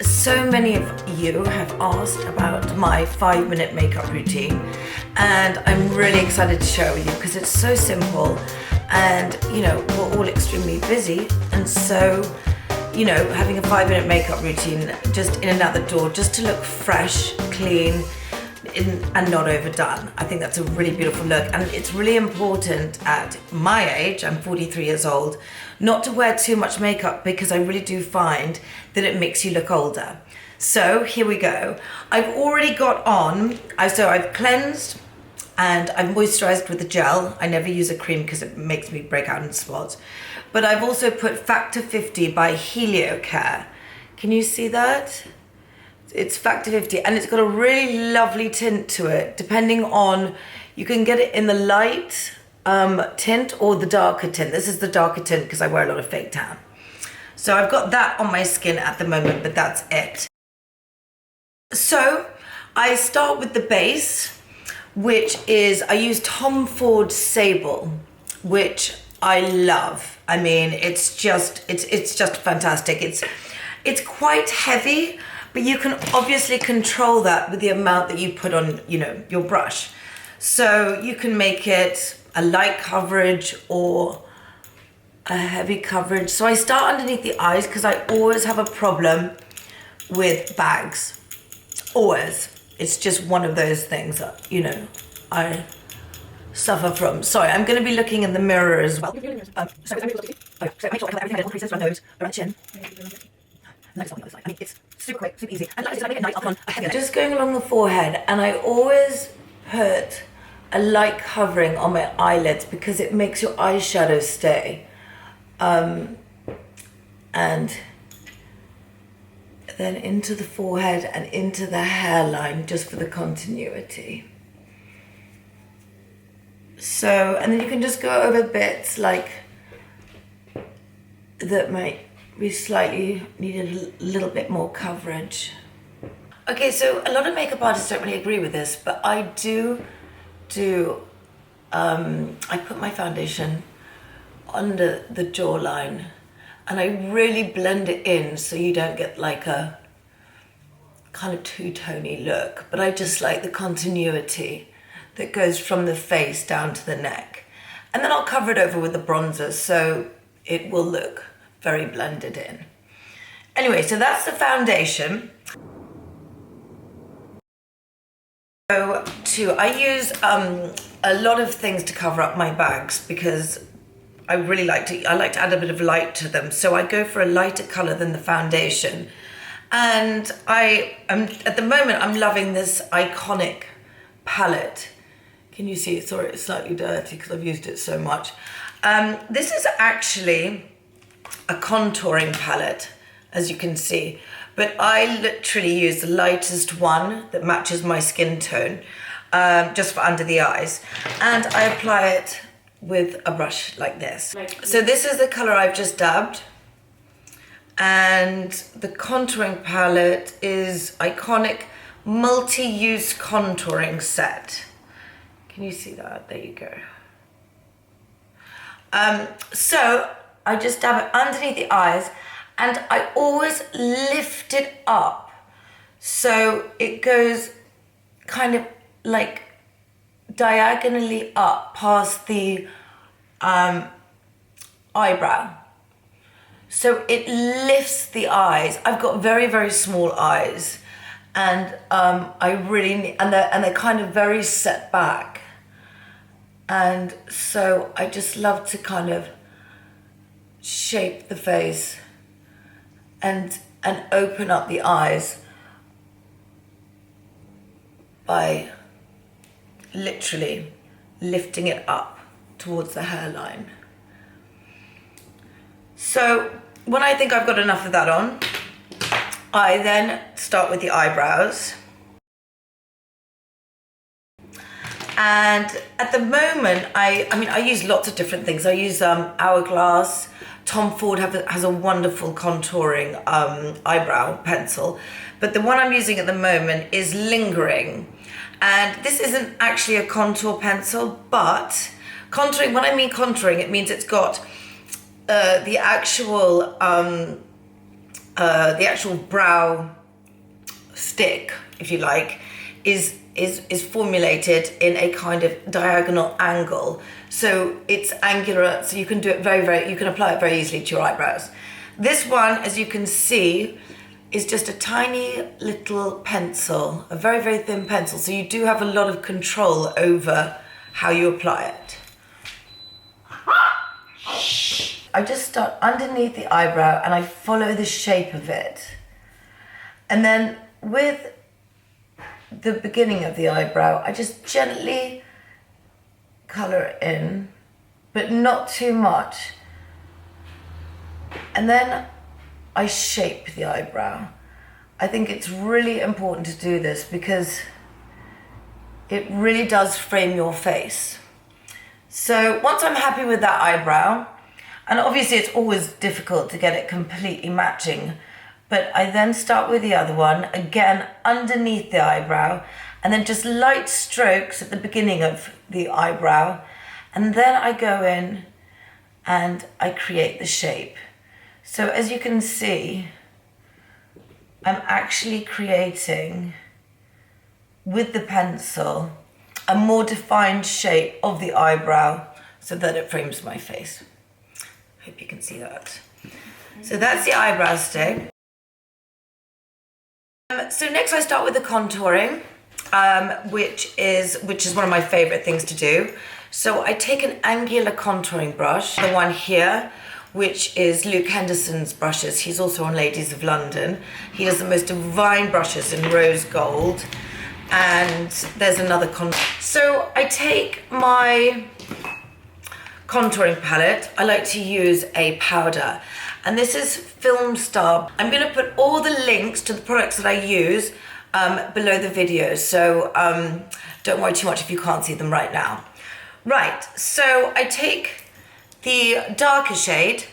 So many of you have asked about my 5-minute makeup routine, and I'm really excited to share with you because it's so simple, and we're all extremely busy, and so having a 5-minute makeup routine just in and out the door, just to look fresh, clean, and not overdone. I think that's a really beautiful look, and it's really important at my age, I'm 43 years old, not to wear too much makeup, because I really do find that it makes you look older. So here we go. I've already got on, so I've cleansed and I've moisturized with a gel. I never use a cream because it makes me break out in spots. But I've also put Factor 50 by Heliocare. Can you see that? It's Factor 50, and it's got a really lovely tint to it, depending on, you can get it in the light tint or the darker tint. This is the darker tint because I wear a lot of fake tan. So I've got that on my skin at the moment, but that's it. So I start with the base, which is, I use Tom Ford Sable, which I love. I mean, it's just fantastic. It's quite heavy, but you can obviously control that with the amount that you put on, your brush. So you can make it a light coverage or a heavy coverage. So I start underneath the eyes because I always have a problem with bags. Always. It's just one of those things that, I suffer from. Sorry, I'm going to be looking in the mirror as well. So make sure I cover everything, little creases around the nose, around the chin. Nice on the other side. I mean, it's super quick, super easy. And like I said, I make it nice, I'll put on a heavy. Just going along the forehead, and I always put a light covering on my eyelids because it makes your eyeshadow stay. And then into the forehead and into the hairline, just for the continuity. So, and then you can just go over bits like that might be slightly needed a little bit more coverage. Okay, so a lot of makeup artists don't really agree with this, but I I put my foundation under the jawline and I really blend it in so you don't get like a kind of two-tony look, but I just like the continuity that goes from the face down to the neck. And then I'll cover it over with the bronzer so it will look very blended in. Anyway, so that's the foundation. So I use a lot of things to cover up my bags because I like to add a bit of light to them. So I go for a lighter color than the foundation. And at the moment, I'm loving this Iconic palette. Can you see it? Sorry, it's slightly dirty because I've used it so much. This is actually a contouring palette, as you can see, but I literally use the lightest one that matches my skin tone, just for under the eyes, and I apply it with a brush like this. So this is the color I've just dabbed, and the contouring palette is Iconic multi-use contouring set. Can you see that? There you go. So I just dab it underneath the eyes, and I always lift it up so it goes kind of like diagonally up past the eyebrow. So it lifts the eyes. I've got very, very small eyes, and I really and they're kind of very set back. And so I just love to kind of shape the face and open up the eyes by literally lifting it up towards the hairline. So when I think I've got enough of that on, I then start with the eyebrows. And at the moment, I use lots of different things. I use Hourglass. Tom Ford has a wonderful contouring eyebrow pencil, but the one I'm using at the moment is Lingering. And this isn't actually a contour pencil, but contouring, when I mean contouring, it means it's got the actual the actual brow stick, if you like, is formulated in a kind of diagonal angle. So it's angular, so you can do it you can apply it very easily to your eyebrows. This one, as you can see, is just a tiny little pencil, a very, very thin pencil. So you do have a lot of control over how you apply it. I just start underneath the eyebrow and I follow the shape of it. And then with the beginning of the eyebrow, I just gently colour it in, but not too much. And then I shape the eyebrow. I think it's really important to do this because it really does frame your face. So once I'm happy with that eyebrow, and obviously it's always difficult to get it completely matching, but I then start with the other one, again underneath the eyebrow, and then just light strokes at the beginning of the eyebrow, and then I go in and I create the shape. So as you can see, I'm actually creating, with the pencil, a more defined shape of the eyebrow so that it frames my face. Hope you can see that. So that's the eyebrow stick. So next I start with the contouring, which is one of my favorite things to do. So I take an angular contouring brush, the one here, which is Luke Henderson's brushes. He's also on Ladies of London. He does the most divine brushes in rose gold. And there's another So I take my contouring palette. I like to use a powder. And this is Film Star. I'm gonna put all the links to the products that I use below the video. So don't worry too much if you can't see them right now. Right, so I take the darker shade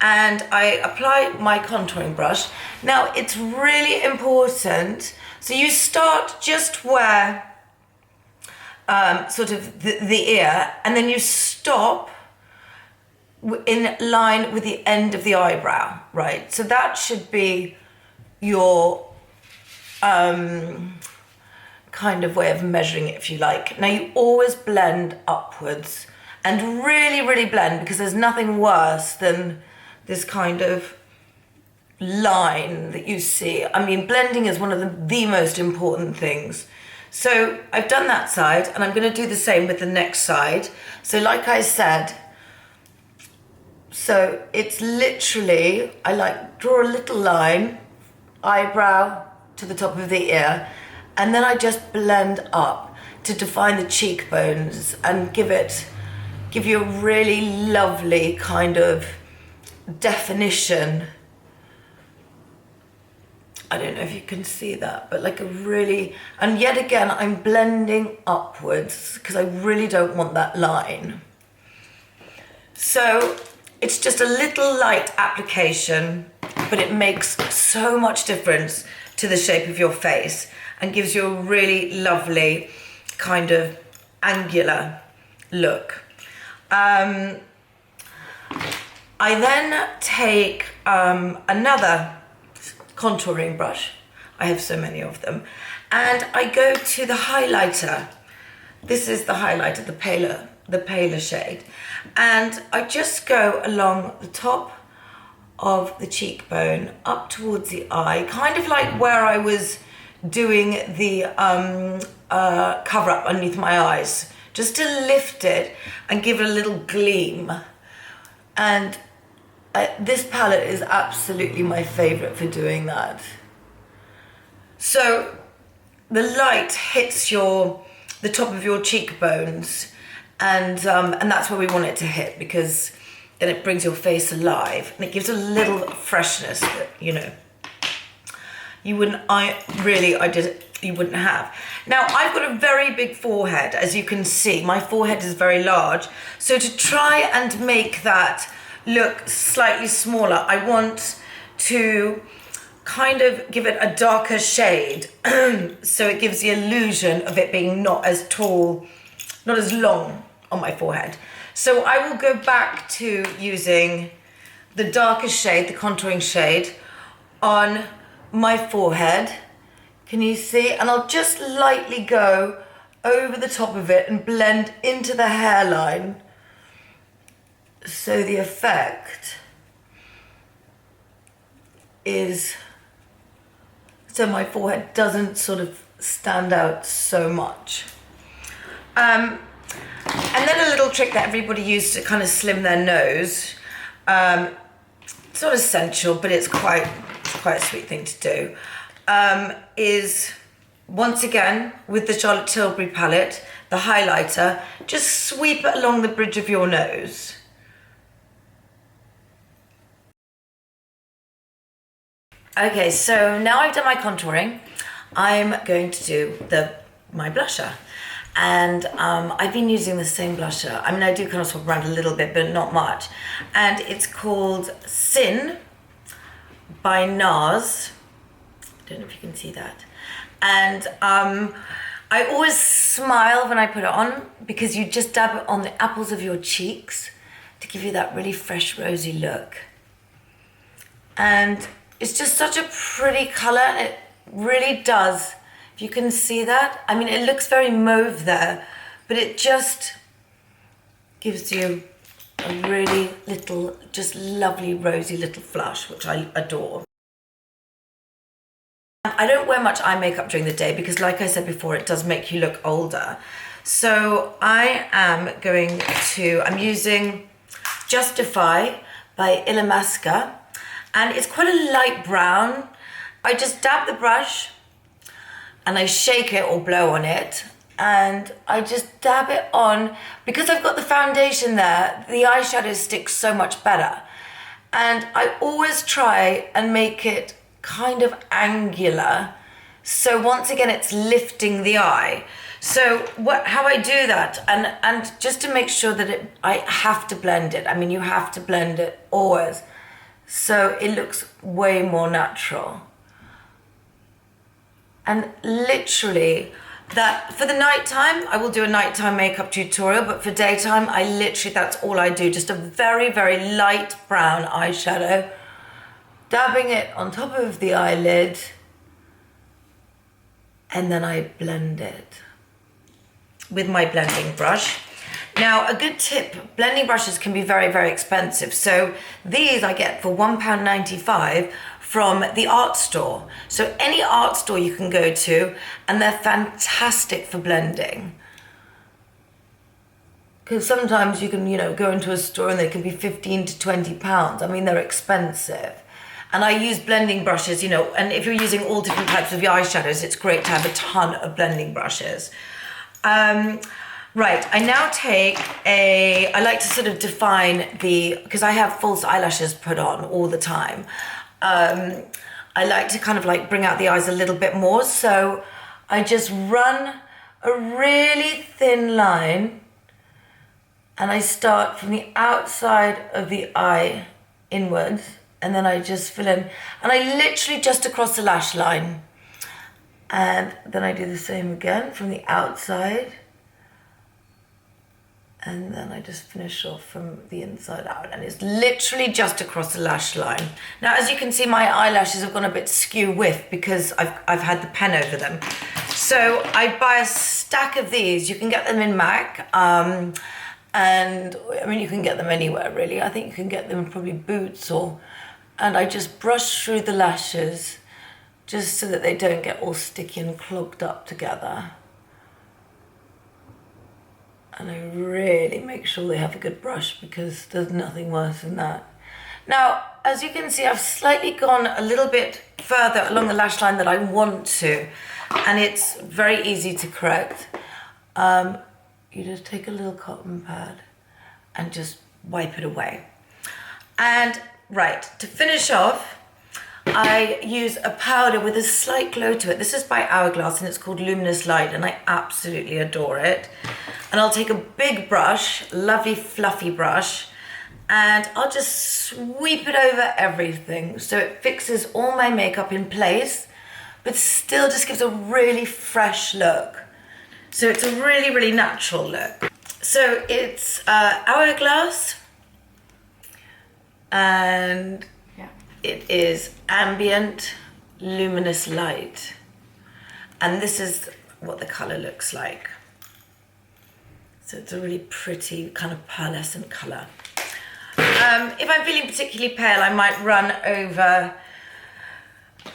and I apply my contouring brush. Now it's really important, so you start just where sort of the ear, and then you stop in line with the end of the eyebrow, right? So that should be your kind of way of measuring it, if you like. Now you always blend upwards and really, really blend, because there's nothing worse than this kind of line that you see. I mean, blending is one of the most important things. So I've done that side and I'm gonna do the same with the next side. So like I said, so it's literally, I draw a little line, eyebrow to the top of the ear, and then I just blend up to define the cheekbones and give you a really lovely kind of definition. I don't know if you can see that, but like a really, and yet again, I'm blending upwards because I really don't want that line. So it's just a little light application, but it makes so much difference to the shape of your face and gives you a really lovely kind of angular look. I then take another contouring brush. I have so many of them. And I go to the highlighter. This is the highlighter, the paler shade. And I just go along the top of the cheekbone up towards the eye, kind of like where I was doing the cover up underneath my eyes, just to lift it and give it a little gleam. And this palette is absolutely my favorite for doing that. So the light hits the top of your cheekbones, and that's where we want it to hit, because then it brings your face alive and it gives a little freshness that, you know, you wouldn't have. Now, I've got a very big forehead, as you can see. My forehead is very large. So to try and make that look slightly smaller, I want to kind of give it a darker shade so it gives the illusion of it being not as tall, not as long on my forehead. So I will go back to using the darker shade, the contouring shade, on my forehead. Can you see? And I'll just lightly go over the top of it and blend into the hairline. So the effect is, so my forehead doesn't sort of stand out so much. And then a little trick that everybody used to kind of slim their nose. It's not essential, but it's quite a sweet thing to do. Is once again with the Charlotte Tilbury palette, the highlighter, just sweep it along the bridge of your nose. Okay, so now I've done my contouring, I'm going to do my blusher. And I've been using the same blusher. I mean, I do kind of swap around a little bit, but not much. And it's called Sin by NARS. I don't know if you can see that. And I always smile when I put it on because you just dab it on the apples of your cheeks to give you that really fresh, rosy look. And it's just such a pretty color. It really does. If you can see that, I mean, it looks very mauve there, but it just gives you a really little, just lovely, rosy little flush, which I adore. I don't wear much eye makeup during the day because, like I said before, it does make you look older. So I'm using Justify by Illamasqua, and it's quite a light brown. I just dab the brush and I shake it or blow on it, and I just dab it on. Because I've got the foundation there, the eyeshadow sticks so much better. And I always try and make it kind of angular, so once again it's lifting the eye. So how I do that, and just to make sure that I have to blend it. I mean, you have to blend it always, so it looks way more natural. And literally, that for the nighttime, I will do a nighttime makeup tutorial, but for daytime, that's all I do. Just a very, very light brown eyeshadow, dabbing it on top of the eyelid, and then I blend it with my blending brush. Now, a good tip, blending brushes can be very, very expensive. So these I get for £1.95 from the art store. So any art store you can go to, and they're fantastic for blending. Because sometimes you can, go into a store and they can be 15 to 20 pounds. I mean, they're expensive. And I use blending brushes, and if you're using all different types of eyeshadows, it's great to have a ton of blending brushes. Right, I now I like to sort of define because I have false eyelashes put on all the time. I like to kind of like bring out the eyes a little bit more. So I just run a really thin line, and I start from the outside of the eye inwards, and then I just fill in, and I literally just across the lash line. And then I do the same again from the outside. And then I just finish off from the inside out, and it's literally just across the lash line. Now, as you can see, my eyelashes have gone a bit skew whiff because I've had the pen over them. So I buy a stack of these. You can get them in MAC, and I mean, you can get them anywhere really. I think you can get them in probably Boots and I just brush through the lashes just so that they don't get all sticky and clogged up together. And I really make sure they have a good brush because there's nothing worse than that. Now, as you can see, I've slightly gone a little bit further along the lash line than I want to, and it's very easy to correct. You just take a little cotton pad and just wipe it away. And right, to finish off, I use a powder with a slight glow to it. This is by Hourglass and it's called Luminous Light, and I absolutely adore it. And I'll take a big brush, lovely fluffy brush, and I'll just sweep it over everything so it fixes all my makeup in place, but still just gives a really fresh look. So it's a really, really natural look. So it's Hourglass, and it is Ambient Luminous Light. And this is what the color looks like. So it's a really pretty kind of pearlescent color. If I'm feeling particularly pale, I might run over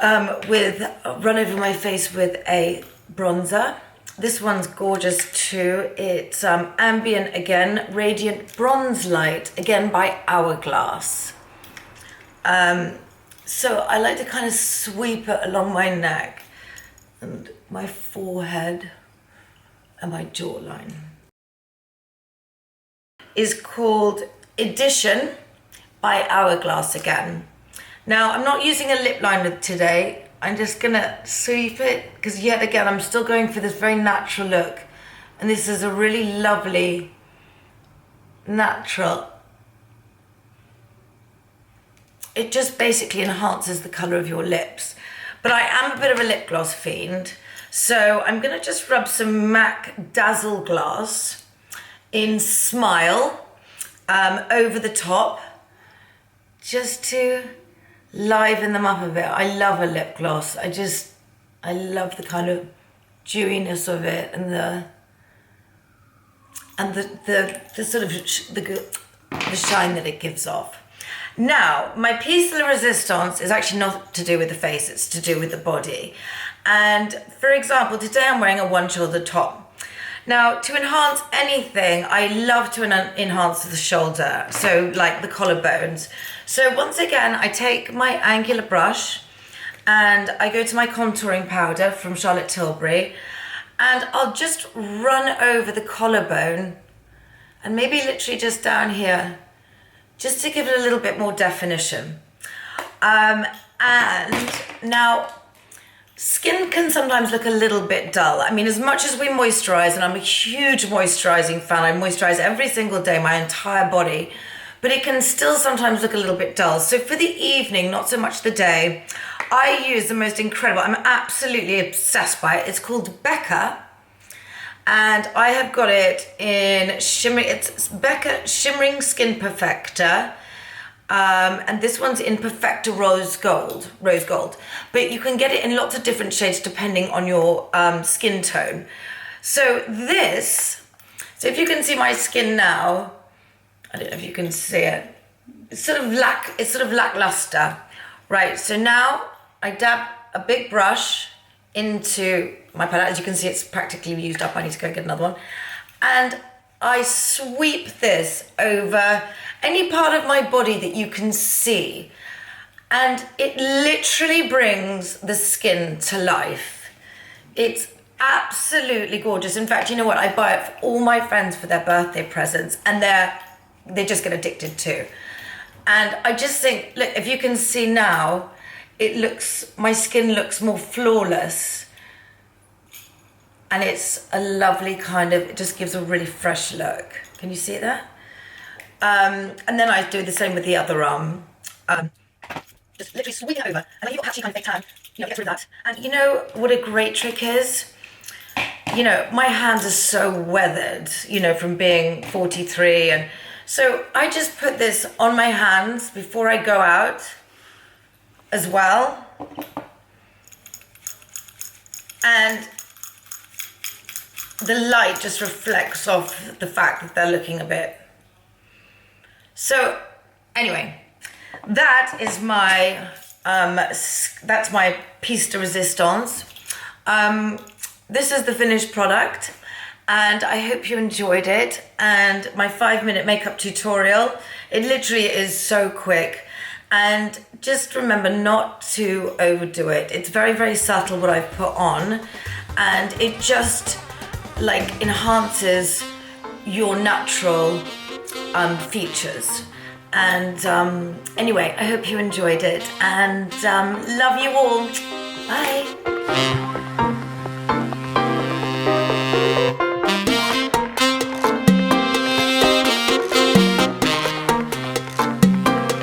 my face with a bronzer. This one's gorgeous too. It's Ambient again, Radiant Bronze Light, again by Hourglass. So I like to kind of sweep it along my neck and my forehead and my jawline. Is called Edition by Hourglass again. Now, I'm not using a lip liner today. I'm just gonna sweep it because yet again, I'm still going for this very natural look. And this is a really lovely, natural. It just basically enhances the color of your lips. But I am a bit of a lip gloss fiend. So I'm gonna just rub some MAC Dazzle Gloss in Smile over the top, just to liven them up a bit. I love a lip gloss. I love the kind of dewiness of it and the sort of the shine that it gives off. Now, my piece de resistance is actually not to do with the face, it's to do with the body. And for example, today I'm wearing a one-shoulder top. Now, to enhance anything, I love to enhance the shoulder, so like the collarbones. So once again, I take my angular brush and I go to my contouring powder from Charlotte Tilbury, and I'll just run over the collarbone and maybe literally just down here, just to give it a little bit more definition. And now, skin can sometimes look a little bit dull. I mean, as much as we moisturize, and I'm a huge moisturizing fan, I moisturize every single day, my entire body, but it can still sometimes look a little bit dull. So for the evening, not so much the day, I use the most incredible, I'm absolutely obsessed by it. It's called Becca, and I have got it in shimmering, it's Becca Shimmering Skin Perfector. And this one's in Perfector Rose Gold, but you can get it in lots of different shades depending on your skin tone. So if you can see my skin now, I don't know if you can see it, it's sort of lackluster, right? So now I dab a big brush into my palette. As you can see, it's practically used up. I need to go get another one. And I sweep this over any part of my body that you can see, and it literally brings the skin to life. It's absolutely gorgeous. In fact, you know what? I buy it for all my friends for their birthday presents, and they just get addicted too. And I just think, look, if you can see now, my skin looks more flawless. And it's a lovely kind of, it just gives a really fresh look. Can you see that? And then I do the same with the other arm. Just literally sweep it over. And then you've got patchy kind of fake tan, get rid of that. And you know what a great trick is? You know, my hands are so weathered, from being 43. And so I just put this on my hands before I go out as well. And the light just reflects off the fact that they're looking a bit. So anyway, that is that's my piece de resistance. This is the finished product, and I hope you enjoyed it. And my 5-minute makeup tutorial, it literally is so quick. And just remember not to overdo it. It's very, very subtle what I've put on, and it just enhances your natural features. And anyway, I hope you enjoyed it, and love you all. Bye.